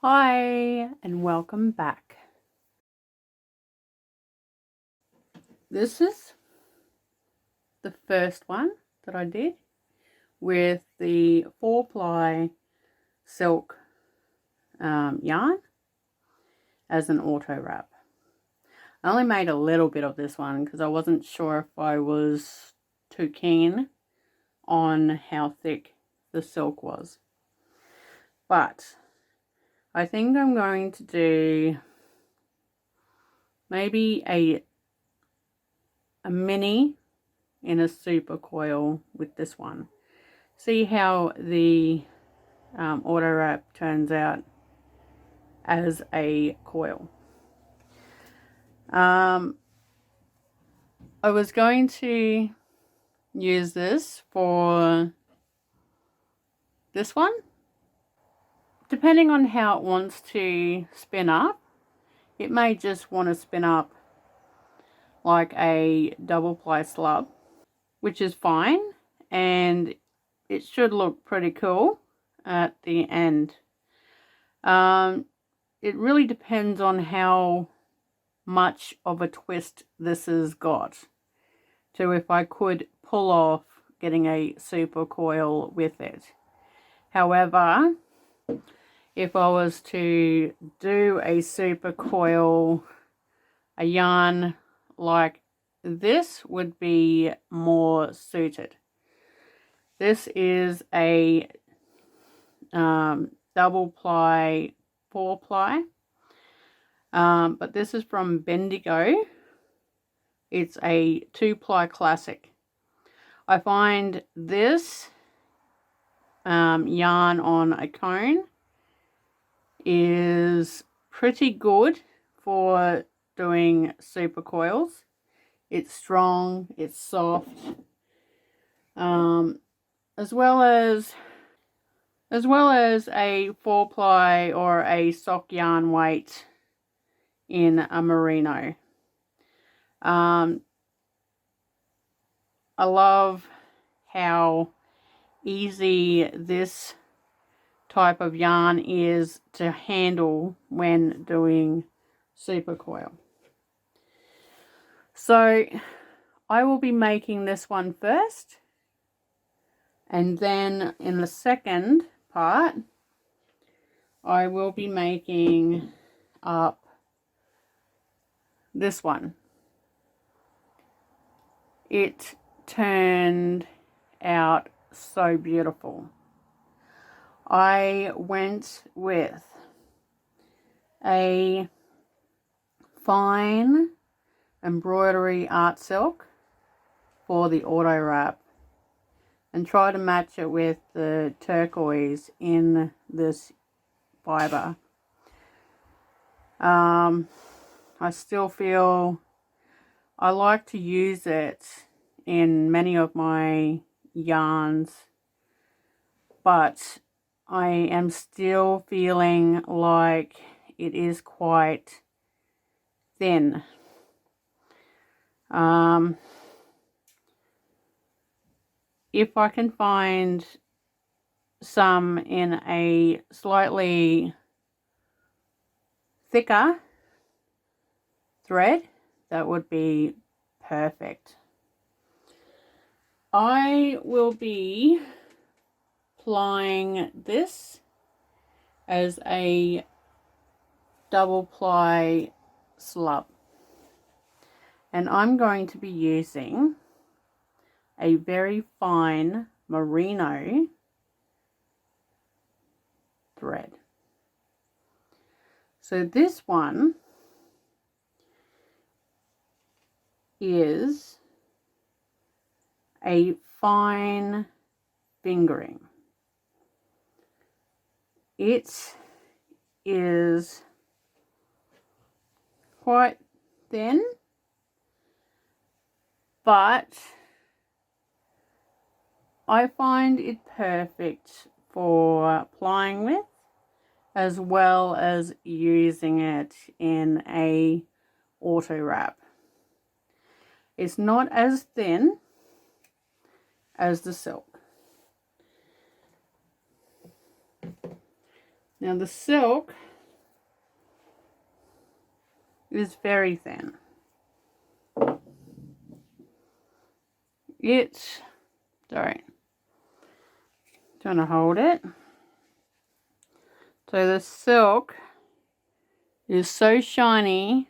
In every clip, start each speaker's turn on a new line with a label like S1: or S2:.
S1: Hi and welcome back. This is the first one that I did with the 4-ply silk yarn as an auto wrap. I only made a little bit of this one because I wasn't sure if I was too keen on how thick the silk was. But I think I'm going to do maybe a mini in a super coil with this one. See how the auto wrap turns out as a coil. I was going to use this for this one. Depending on how it wants to spin up, it may just want to spin up like a double ply slub, which is fine, and it should look pretty cool at the end. It really depends on how much of a twist this has got to if I could pull off getting a super coil with it. However, if I was to do a super coil, a yarn like this would be more suited. This is a double ply 4-ply, but this is from Bendigo. It's a 2-ply classic. I find this yarn on a cone is pretty good for doing super coils. It's strong, it's soft, as well as a 4-ply or a sock yarn weight in a merino. I love how easy this type of yarn is to handle when doing super coil. So I will be making this one first, and then in the second part I will be making up this one. It turned out so beautiful. I went with a fine embroidery art silk for the auto wrap and try to match it with the turquoise in this fibre. I still feel I like to use it in many of my yarns, but I am still feeling like it is quite thin. If I can find some in a slightly thicker thread, that would be perfect. I will be plying this as a double ply slub, and I'm going to be using a very fine merino thread. So this one is a fine fingering. It is quite thin, but I find it perfect for plying with, as well as using it in a auto wrap. It's not as thin as the silk. Now the silk is very thin. It's, sorry, trying to hold it. So the silk is so shiny,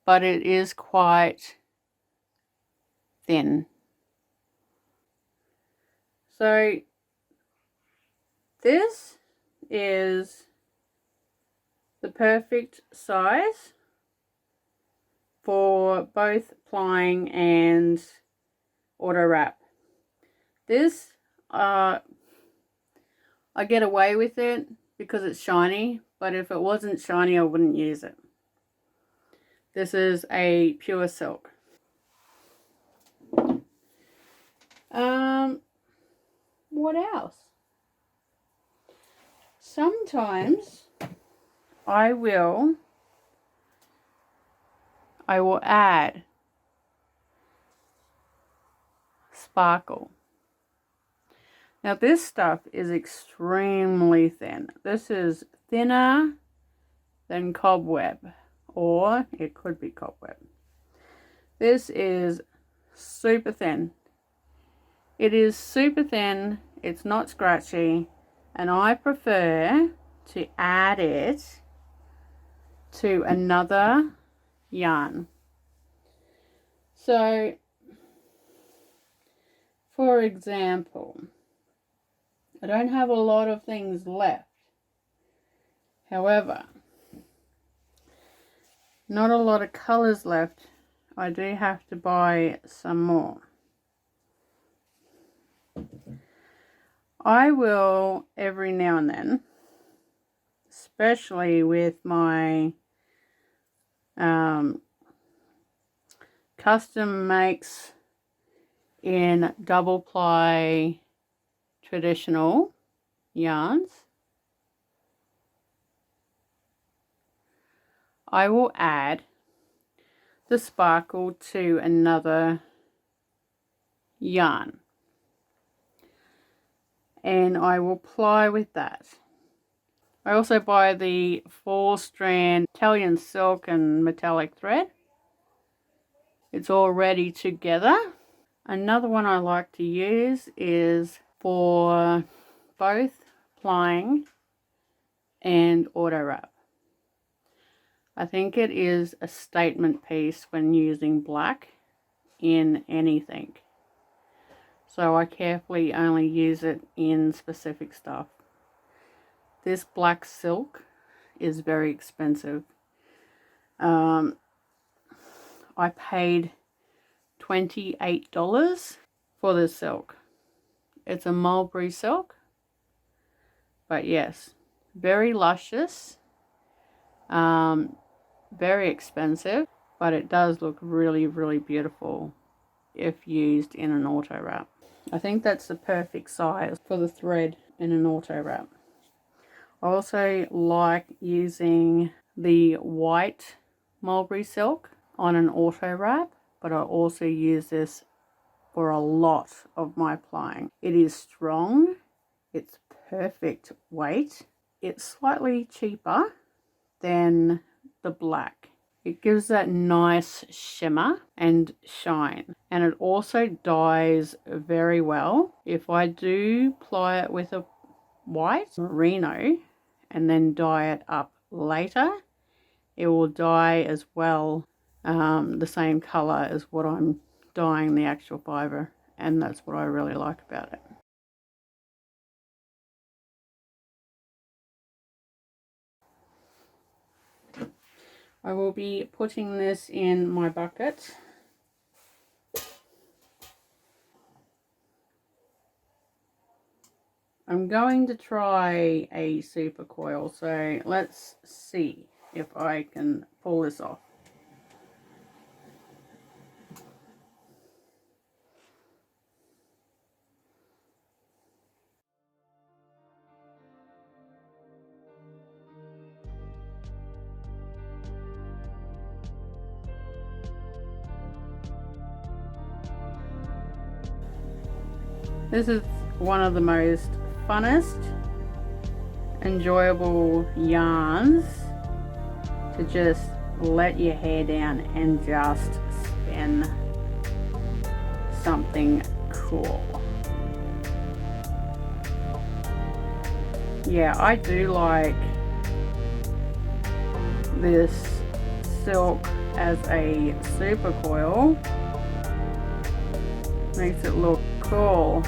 S1: but it is quite thin. So this is the perfect size for both plying and auto wrap. This, I get away with it because it's shiny, but if it wasn't shiny, I wouldn't use it. This is a pure silk. What else? Sometimes I will add sparkle. Now this stuff is extremely thin. This is thinner than cobweb, or it could be cobweb. This is super thin. It is super thin, it's not scratchy, and I prefer to add it to another yarn. So, for example, I don't have a lot of things left. However, not a lot of colors left. I do have to buy some more. I will every now and then, especially with my custom makes in double ply traditional yarns, I will add the sparkle to another yarn, and I will ply with that. I also buy the 4-strand Italian silk and metallic thread. It's all ready together. Another one I like to use is for both plying and auto wrap. I think it is a statement piece when using black in anything. So I carefully only use it in specific stuff. This black silk is very expensive. I paid $28 for this silk. It's a mulberry silk, but yes, very luscious, very expensive, but it does look really, really beautiful if used in an auto wrap. I think that's the perfect size for the thread in an auto wrap. I also like using the white mulberry silk on an auto wrap, but I also use this for a lot of my plying. It is strong, it's perfect weight, it's slightly cheaper than the black. It gives that nice shimmer and shine, and it also dyes very well. If I do ply it with a white merino and then dye it up later, it will dye as well, the same color as what I'm dyeing the actual fibre, and that's what I really like about it. I will be putting this in my bucket. I'm going to try a Supercoil, so let's see if I can pull this off. This is one of the most funnest, enjoyable yarns to just let your hair down and just spin something cool. Yeah, I do like this silk as a super coil. Makes it look cool.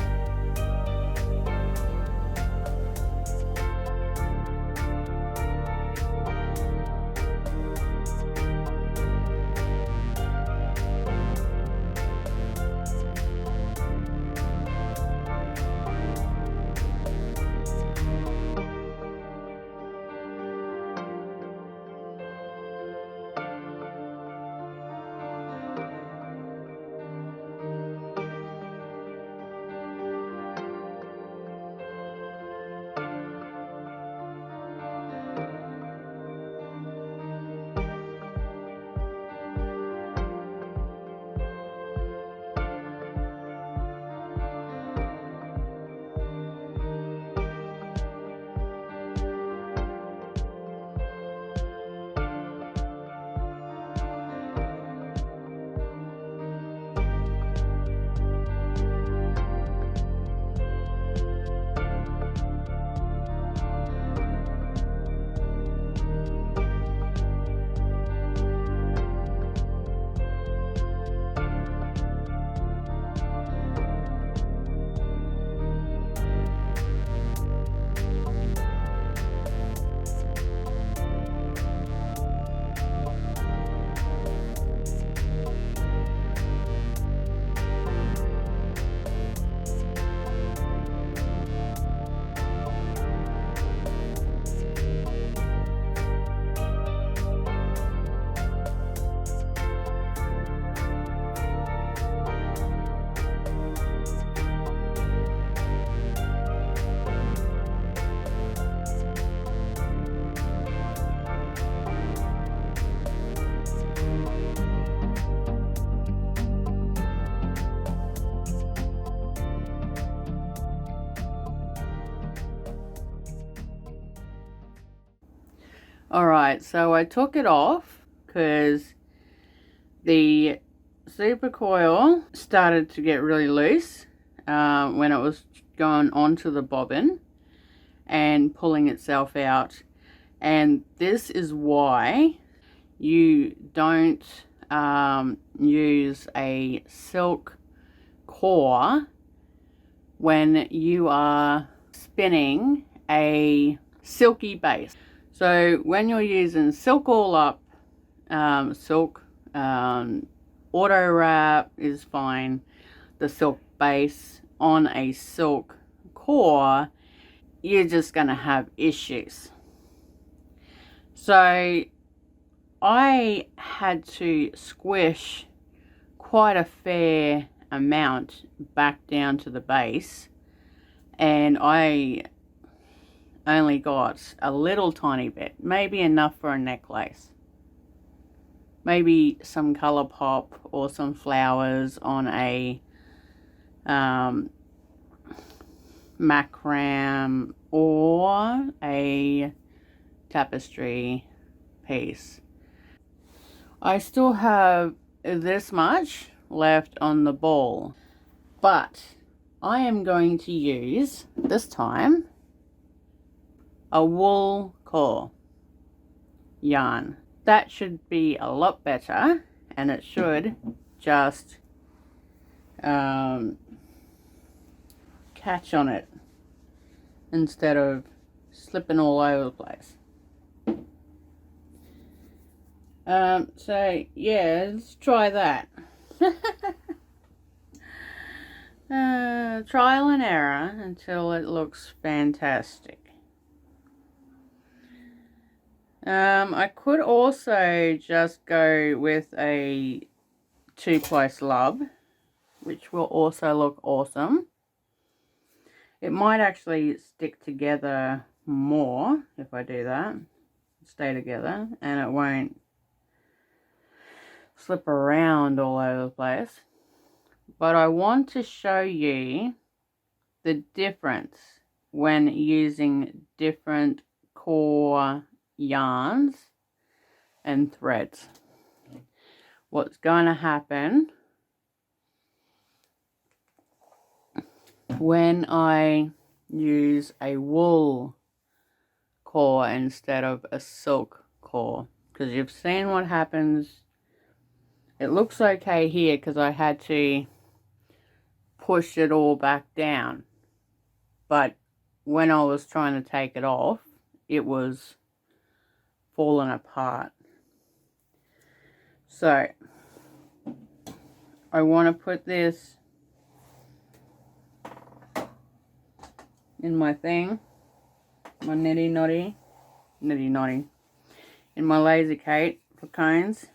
S1: Alright, so I took it off because the super coil started to get really loose when it was going onto the bobbin and pulling itself out. And this is why you don't use a silk core when you are spinning a silky base. So when you're using silk all up, silk auto wrap is fine. The silk base on a silk core, you're just going to have issues. So I had to squish quite a fair amount back down to the base, and I only got a little tiny bit, maybe enough for a necklace, maybe some color pop or some flowers on a macram or a tapestry piece. I still have this much left on the ball, but I am going to use this time a wool core yarn. That should be a lot better, and it should just catch on it instead of slipping all over the place. So yeah, let's try that. Trial and error until it looks fantastic. I could also just go with a 2-ply slub, which will also look awesome. It might actually stick together more if I do that, stay together, and it won't slip around all over the place. But I want to show you the difference when using different core yarns and threads. What's going to happen when I use a wool core instead of a silk core, because you've seen what happens. It looks okay here because I had to push it all back down, but when I was trying to take it off, it was falling apart. So I want to put this in my thing, my nitty notty, in my laser Kate for cones.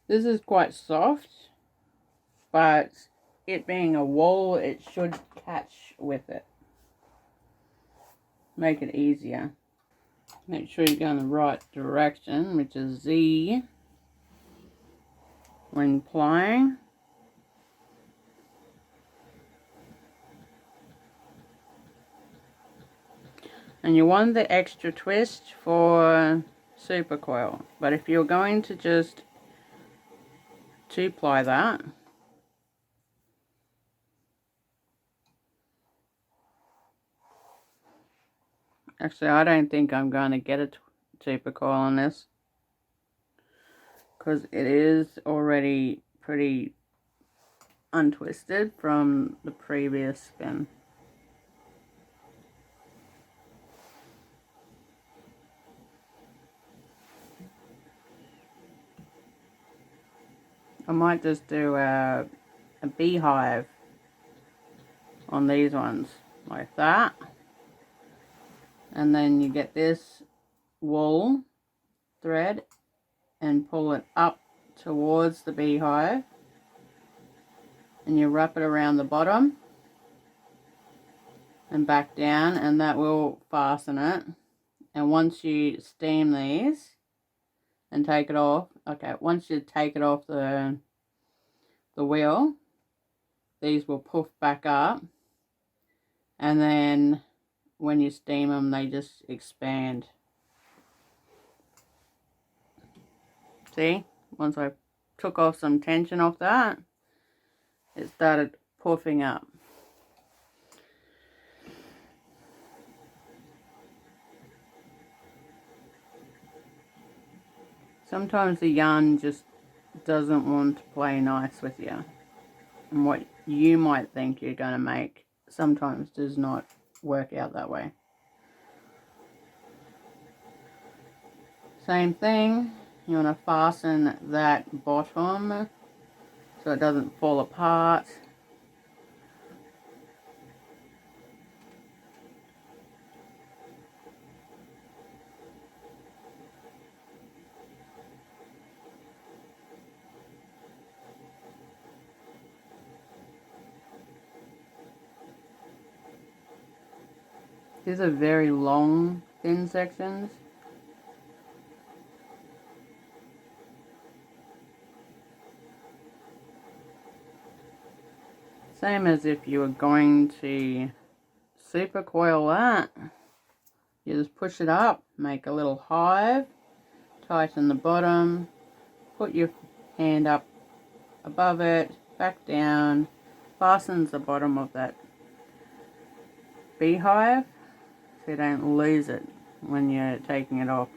S1: This is quite soft, but it being a wool, it should catch with it. Make it easier. Make sure you go in the right direction, which is Z when plying. And you want the extra twist for Supercoil, but if you're going to just 2-ply that, actually I don't think I'm going to get a Supercoil on this, because it is already pretty untwisted from the previous spin. I might just do a beehive on these ones, like that. And then you get this wool thread and pull it up towards the beehive. And you wrap it around the bottom and back down, and that will fasten it. And once you steam these and take it off, okay, once you take it off the wheel, these will poof back up, and then when you steam them, they just expand. See, once I took off some tension off that, it started puffing up. Sometimes the yarn just doesn't want to play nice with you, and what you might think you're going to make sometimes does not work out that way. Same thing, you want to fasten that bottom so it doesn't fall apart. These are very long, thin sections. Same as if you were going to Supercoil that. You just push it up, make a little hive, tighten the bottom, put your hand up above it, back down, fastens the bottom of that beehive so you don't lose it when you're taking it off.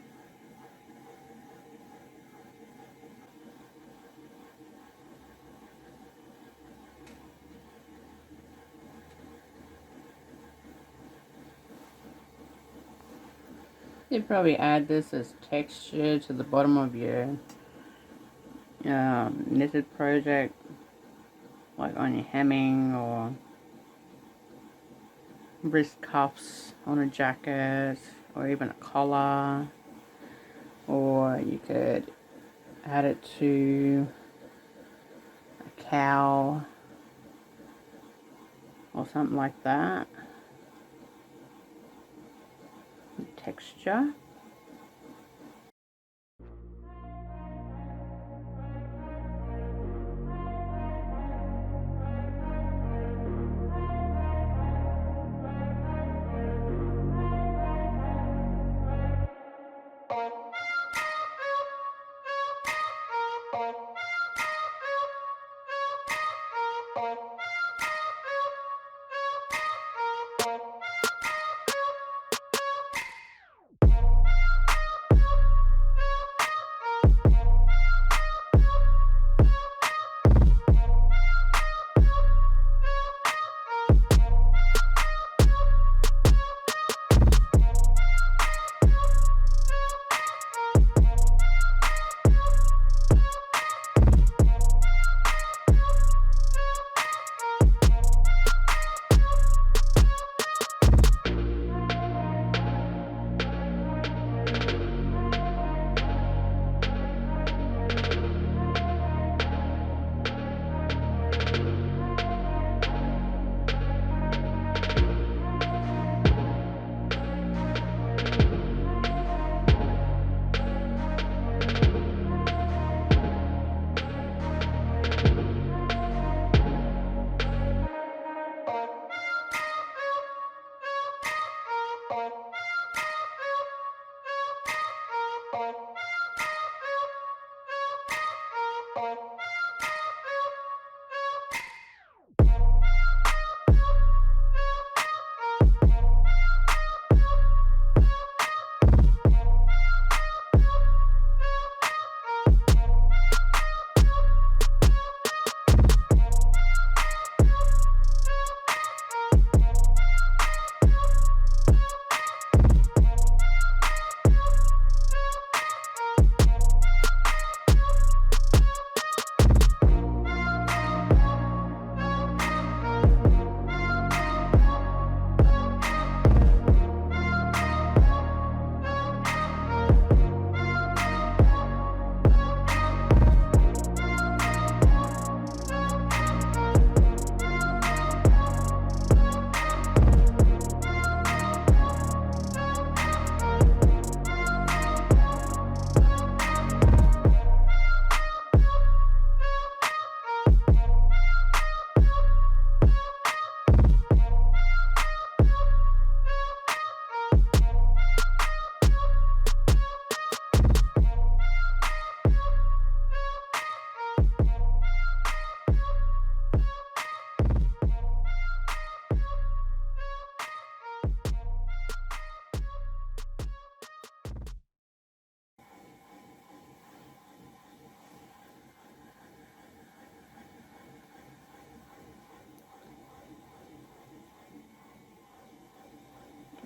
S1: You'd probably add this as texture to the bottom of your knitted project, like on your hemming or wrist cuffs on a jacket, or even a collar, or you could add it to a cowl or something like that. Texture.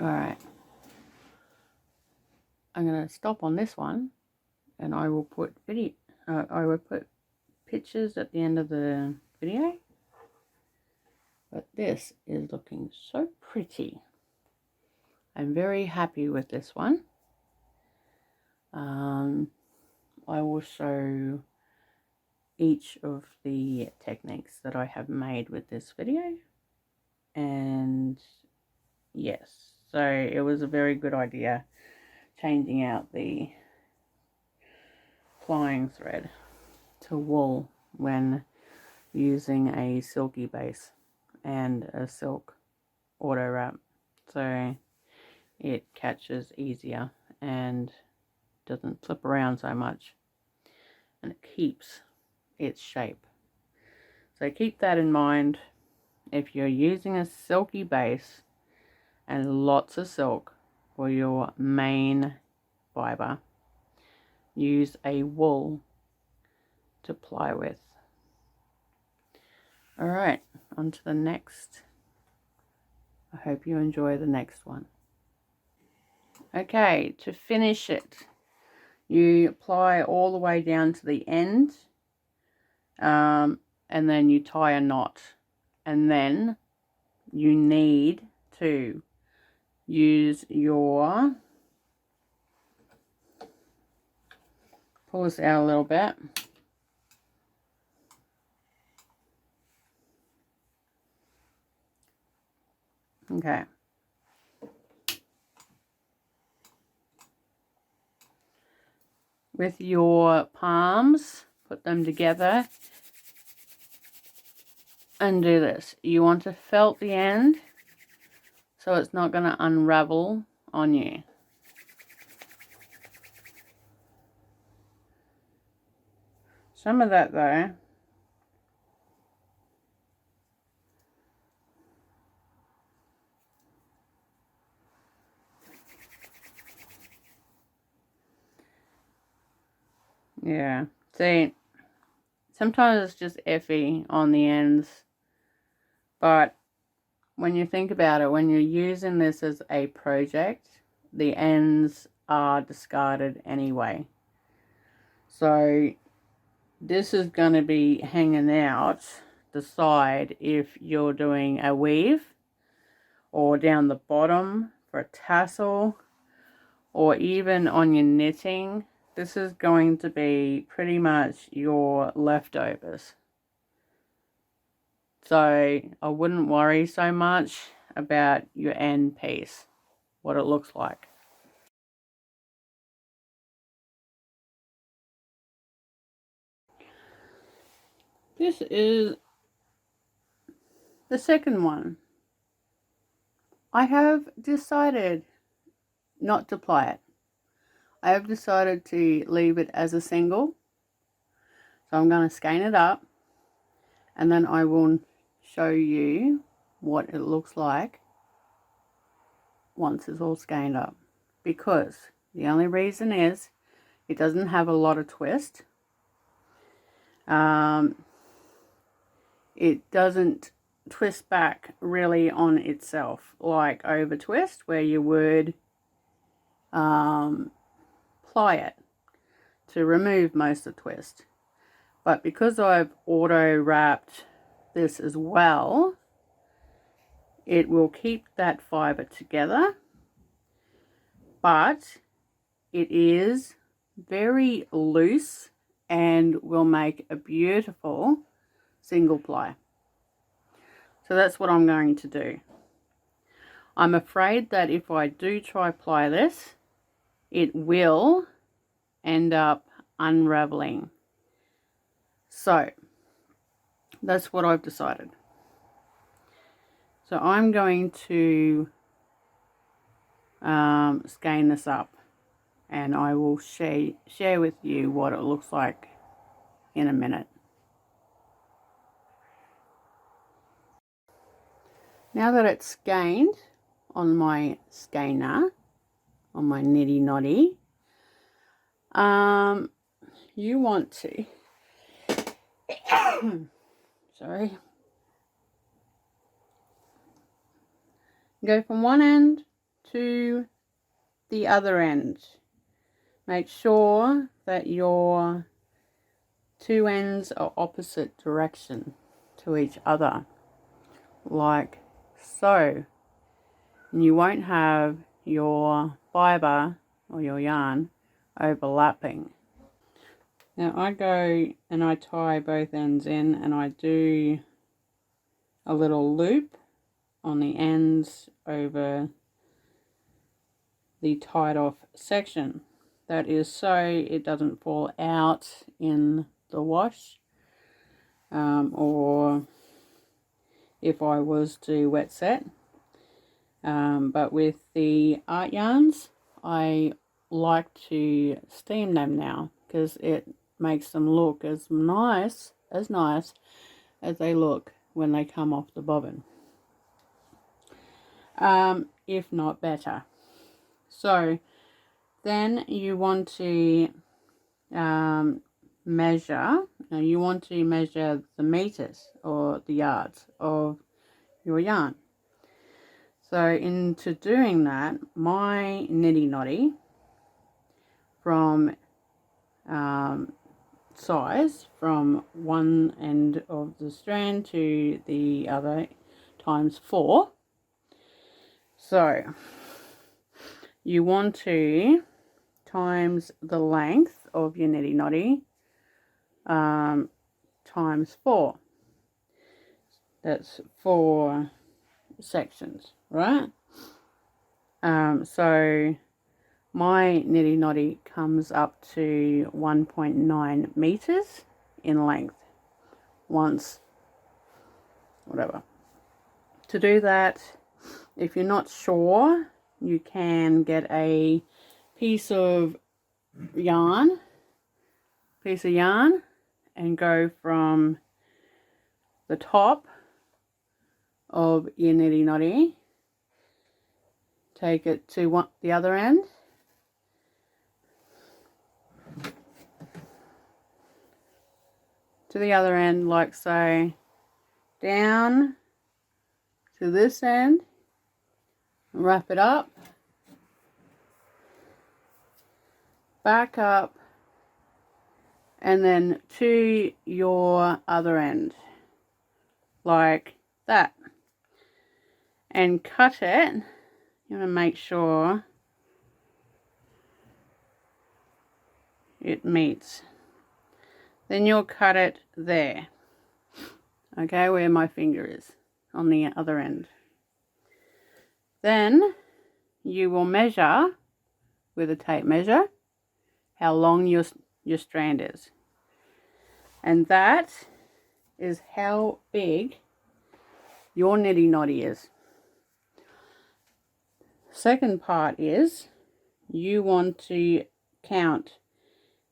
S1: Alright, I'm going to stop on this one, and I will put pictures at the end of the video. But this is looking so pretty. I'm very happy with this one. I will show each of the techniques that I have made with this video. And yes, so it was a very good idea changing out the plying thread to wool when using a silky base and a silk auto wrap, so it catches easier and doesn't flip around so much, and it keeps its shape. So keep that in mind. If you're using a silky base and lots of silk for your main fibre, use a wool to ply with. Alright, on to the next. I hope you enjoy the next one. Okay, to finish it, you apply all the way down to the end, and then you tie a knot, and then you need to use your, pull this out a little bit, okay, with your palms, put them together and do this. You want to felt the end so it's not going to unravel on you. Some of that though, yeah, see, sometimes it's just iffy on the ends, but when you think about it, when you're using this as a project, the ends are discarded anyway. So this is going to be hanging out the side if you're doing a weave, or down the bottom for a tassel, or even on your knitting. This is going to be pretty much your leftovers. So I wouldn't worry so much about your end piece, what it looks like. This is the second one. I have decided not to ply it. I have decided to leave it as a single. So I'm going to skein it up, and then I will show you what it looks like once it's all skeined up. Because the only reason is it doesn't have a lot of twist. It doesn't twist back really on itself like over twist, where you would ply it to remove most of the twist. But because I've auto wrapped this as well, it will keep that fibre together, but it is very loose and will make a beautiful single ply. So that's what I'm going to do. I'm afraid that if I do try ply this, it will end up unraveling. So that's what I've decided. So I'm going to skein this up, and I will share with you what it looks like in a minute. Now that it's skeined on my skeiner, on my nitty noddy, you want to sorry, go from one end to the other end. Make sure that your two ends are opposite direction to each other, like so. And you won't have your fibre or your yarn overlapping. Now I go and I tie both ends in, and I do a little loop on the ends over the tied off section. That is so it doesn't fall out in the wash, or if I was to wet set. But with the art yarns, I like to steam them now because it makes them look as nice as they look when they come off the bobbin, if not better. So then you want to measure the meters or the yards of your yarn. So into doing that, my niddy noddy from size from one end of the strand to the other times 4. So you want to times the length of your niddy noddy times 4. That's 4 sections, right? So my niddy noddy comes up to 1.9 meters in length. Whatever. To do that, if you're not sure, you can get a piece of yarn and go from the top of your niddy noddy, take it to the other end, like so, down to this end, wrap it up, back up, and then to your other end, like that, and cut it. You want to make sure it meets. Then you'll cut it there, okay, where my finger is on the other end. Then you will measure with a tape measure how long your strand is, and that is how big your niddy noddy is. Second part is you want to count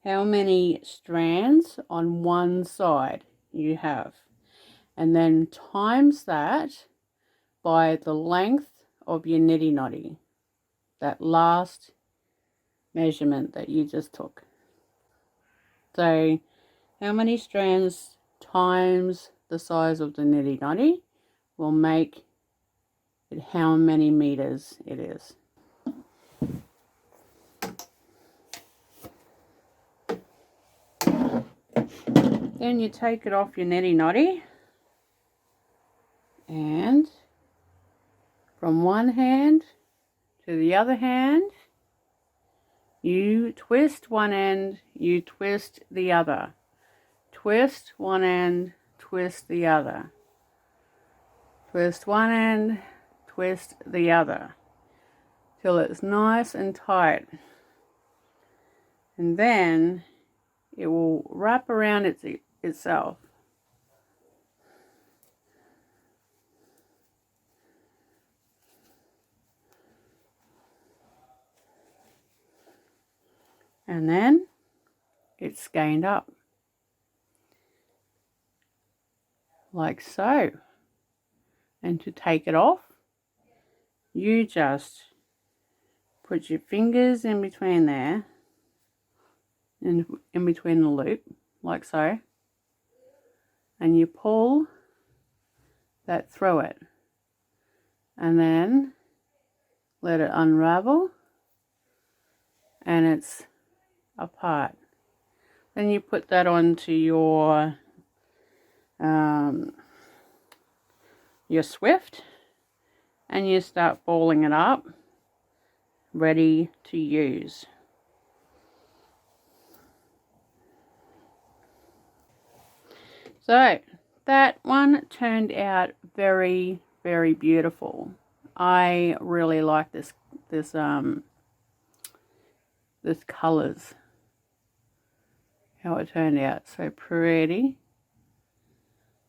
S1: how many strands on one side you have, and then times that by the length of your niddy noddy, that last measurement that you just took. So how many strands times the size of the niddy noddy will make it how many meters it is. Then you take it off your niddy noddy, and from one hand to the other hand, you twist one end, you twist the other. Twist one end, twist the other. Twist one end, twist the other, till it's nice and tight. And then it will wrap around itself. And then it's skeined up, like so. And to take it off, you just put your fingers in between there, in between the loop, like so, and you pull that through it, and then let it unravel, and it's apart. Then you put that onto your Swift, and you start balling it up, ready to use. So that one turned out very, very beautiful. I really like this colors, how it turned out. So pretty.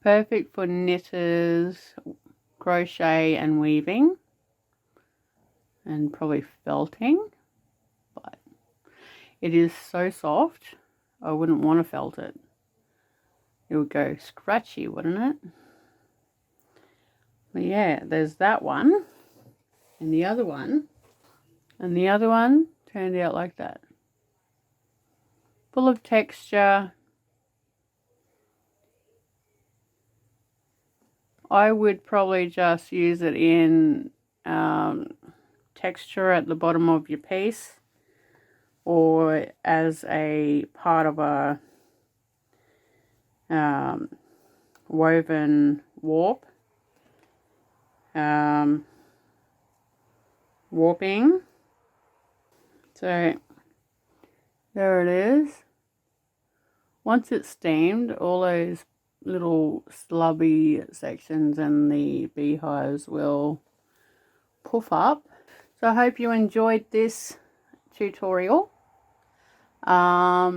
S1: Perfect for knitters, crochet and weaving, and probably felting, but it is so soft I wouldn't want to felt it. It would go scratchy, wouldn't it? But yeah, there's that one, and the other one turned out like that, full of texture. I would probably just use it in texture at the bottom of your piece, or as a part of a woven warp, warping. So there it is. Once it's steamed, all those little slubby sections and the beehives will puff up. So I hope you enjoyed this tutorial. A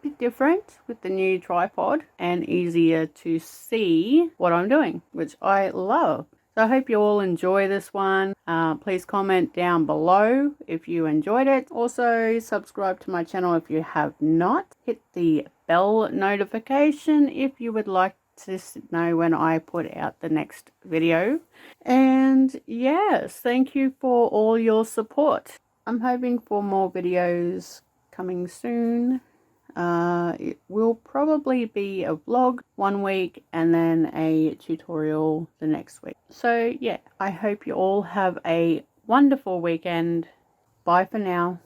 S1: bit different with the new tripod and easier to see what I'm doing, which I love. So I hope you all enjoy this one. Please comment down below if you enjoyed it. Also subscribe to my channel if you have not. Hit the bell notification if you would like to know when I put out the next video. And yes, thank you for all your support. I'm hoping for more videos coming soon. It will probably be a vlog one week and then a tutorial the next week. So yeah, I hope you all have a wonderful weekend. Bye for now.